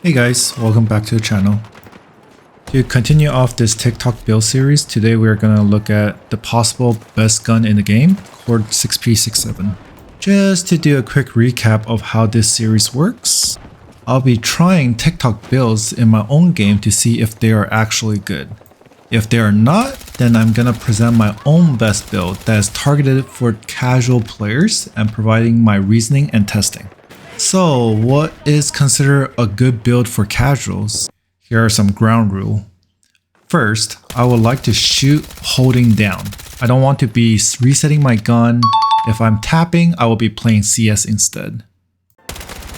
Hey guys, welcome back to the channel. To continue off this TikTok build series, today we are going to look at the possible best gun in the game, KORD 6P67. Just to do a quick recap of how this series works, I'll be trying TikTok builds in my own game to see if they are actually good. If they are not, then I'm gonna present my own best build that is targeted for casual players and providing my reasoning and testing. So what is considered a good build for casuals? Here are some ground rules. First, I would like to shoot holding down. I don't want to be resetting my gun. If I'm tapping, I will be playing CS instead.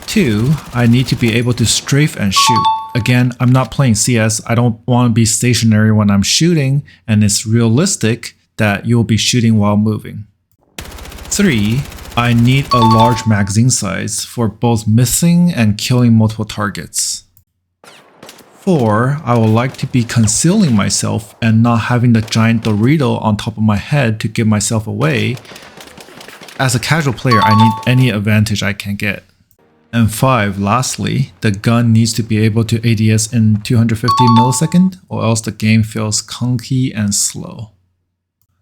2, I need to be able to strafe and shoot. Again, I'm not playing CS, I don't want to be stationary when I'm shooting, and it's realistic that you'll be shooting while moving. 3, I need a large magazine size for both missing and killing multiple targets. 4, I would like to be concealing myself and not having the giant Dorito on top of my head to give myself away. As a casual player, I need any advantage I can get. And 5, lastly, the gun needs to be able to ADS in 250 milliseconds or else the game feels clunky and slow.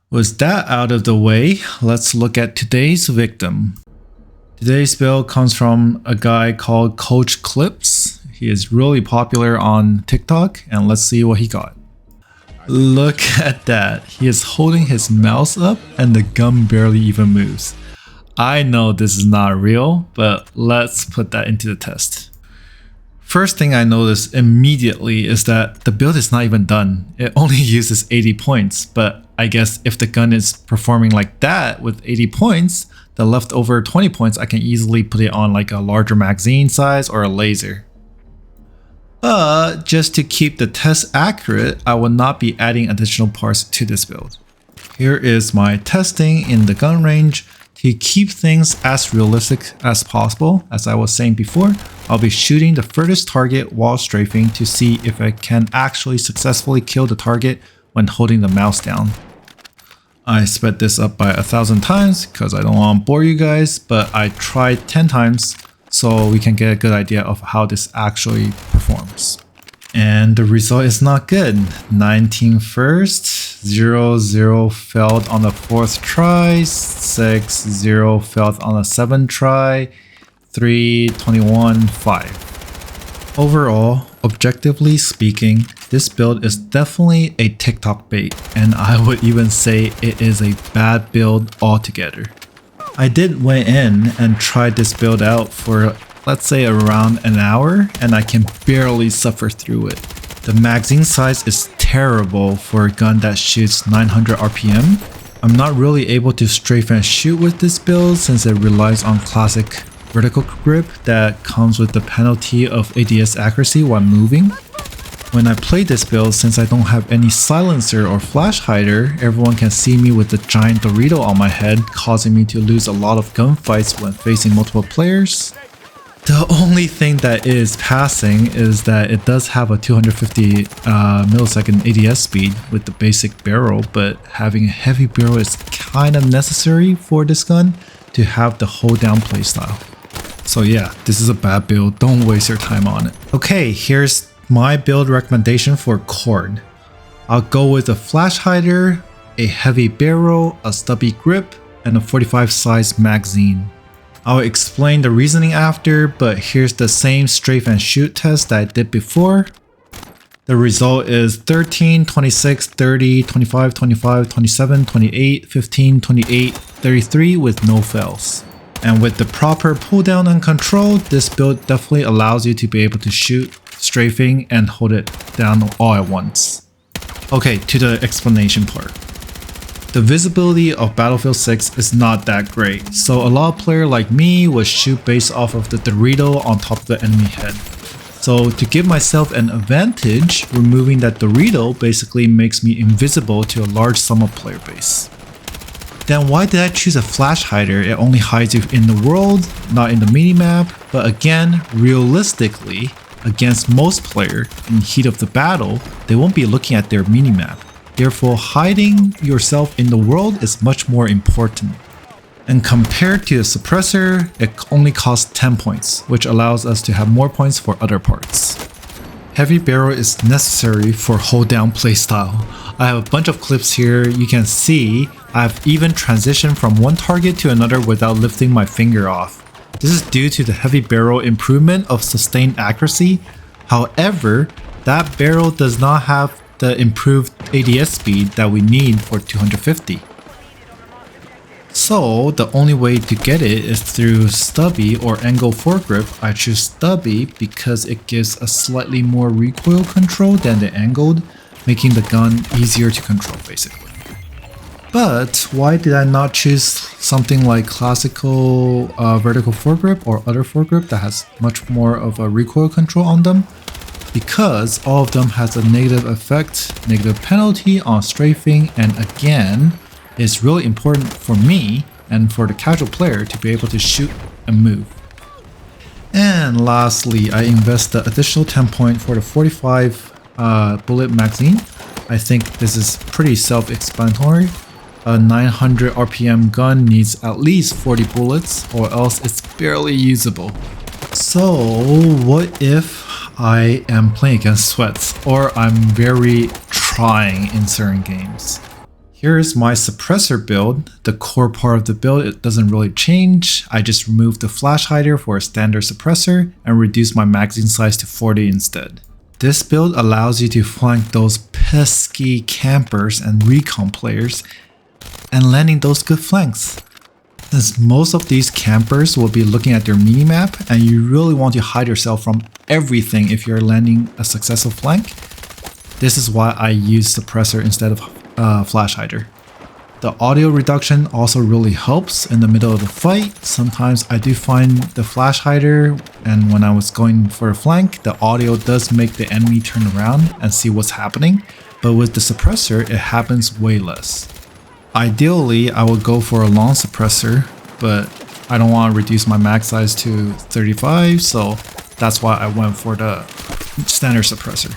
With that out of the way, let's look at today's victim. Today's build comes from a guy called coachclips. He is really popular on TikTok, and let's see what he got. Look at that, he is holding his mouse up and the gun barely even moves. I know this is not real, but let's put that into the test. First thing I noticed immediately is that the build is not even done. It only uses 80 points, but I guess if the gun is performing like that with 80 points, the leftover 20 points I can easily put it on like a larger magazine size or a laser. But just to keep the test accurate, I will not be adding additional parts to this build. Here is my testing in the gun range. To keep things as realistic as possible, as I was saying before, I'll be shooting the furthest target while strafing to see if I can actually successfully kill the target when holding the mouse down. I sped this up by 1,000 times because I don't want to bore you guys, but I tried 10 times so we can get a good idea of how this actually performs. And the result is not good. 19 first, 0-0 failed on the 4th try, 6-0 failed on the 7th try, 3-21, 5. Overall, objectively speaking, this build is definitely a TikTok bait, and I would even say it is a bad build altogether. I did went in and tried this build out for let's say around an hour, and I can barely suffer through it. The magazine size is terrible for a gun that shoots 900 RPM. I'm not really able to strafe and shoot with this build since it relies on classic vertical grip that comes with the penalty of ADS accuracy while moving. When I play this build, since I don't have any silencer or flash hider, everyone can see me with the giant Dorito on my head, causing me to lose a lot of gunfights when facing multiple players. The only thing that is passing is that it does have a 250 millisecond ADS speed with the basic barrel, but having a heavy barrel is kind of necessary for this gun to have the hold down playstyle. So yeah, this is a bad build, don't waste your time on it. Okay, here's my build recommendation for KORD. I'll go with a flash hider, a heavy barrel, a stubby grip, and a 45 size magazine. I'll explain the reasoning after, but here's the same strafe and shoot test that I did before. The result is 13, 26, 30, 25, 25, 27, 28, 15, 28, 33 with no fails. And with the proper pull down and control, this build definitely allows you to be able to shoot, strafing, and hold it down all at once. Okay, to the explanation part. The visibility of Battlefield 6 is not that great, so a lot of players like me would shoot based off of the Dorito on top of the enemy head. So to give myself an advantage, removing that Dorito basically makes me invisible to a large sum of player base. Then why did I choose a flash hider? It only hides you in the world, not in the minimap, but again, realistically, against most players in heat of the battle, they won't be looking at their minimap. Therefore, hiding yourself in the world is much more important. And compared to a suppressor, it only costs 10 points, which allows us to have more points for other parts. Heavy barrel is necessary for hold down playstyle. I have a bunch of clips here. You can see I've even transitioned from one target to another without lifting my finger off. This is due to the heavy barrel improvement of sustained accuracy. However, that barrel does not have the improved ADS speed that we need for 250. So the only way to get it is through stubby or angle foregrip. I choose stubby because it gives a slightly more recoil control than the angled, making the gun easier to control basically. But why did I not choose something like classical vertical foregrip or other foregrip that has much more of a recoil control on them? Because all of them has a negative effect, negative penalty on strafing, and again, it's really important for me and for the casual player to be able to shoot and move. And lastly, I invest the additional 10 point for the 45 bullet magazine. I think this is pretty self-explanatory. A 900 RPM gun needs at least 40 bullets or else it's barely usable. So what if I am playing against sweats or I'm very trying in certain games? Here's my suppressor build. The core part of the build, it doesn't really change. I just removed the flash hider for a standard suppressor and reduced my magazine size to 40 instead. This build allows you to flank those pesky campers and recon players and landing those good flanks. Since most of these campers will be looking at their minimap and you really want to hide yourself from everything if you're landing a successful flank, this is why I use suppressor instead of flash hider. The audio reduction also really helps in the middle of the fight. Sometimes I do find the flash hider, and when I was going for a flank, the audio does make the enemy turn around and see what's happening, but with the suppressor it happens way less. Ideally I would go for a long suppressor, but I don't want to reduce my mag size to 35, so that's why I went for the standard suppressor.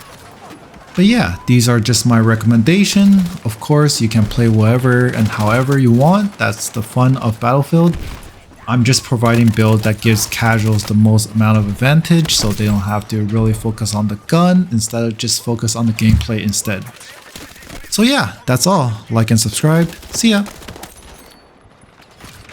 But yeah, these are just my recommendation. Of course, you can play whatever and however you want. That's the fun of Battlefield. I'm just providing build that gives casuals the most amount of advantage so they don't have to really focus on the gun instead of just focus on the gameplay instead. So yeah, that's all. Like and subscribe. See ya!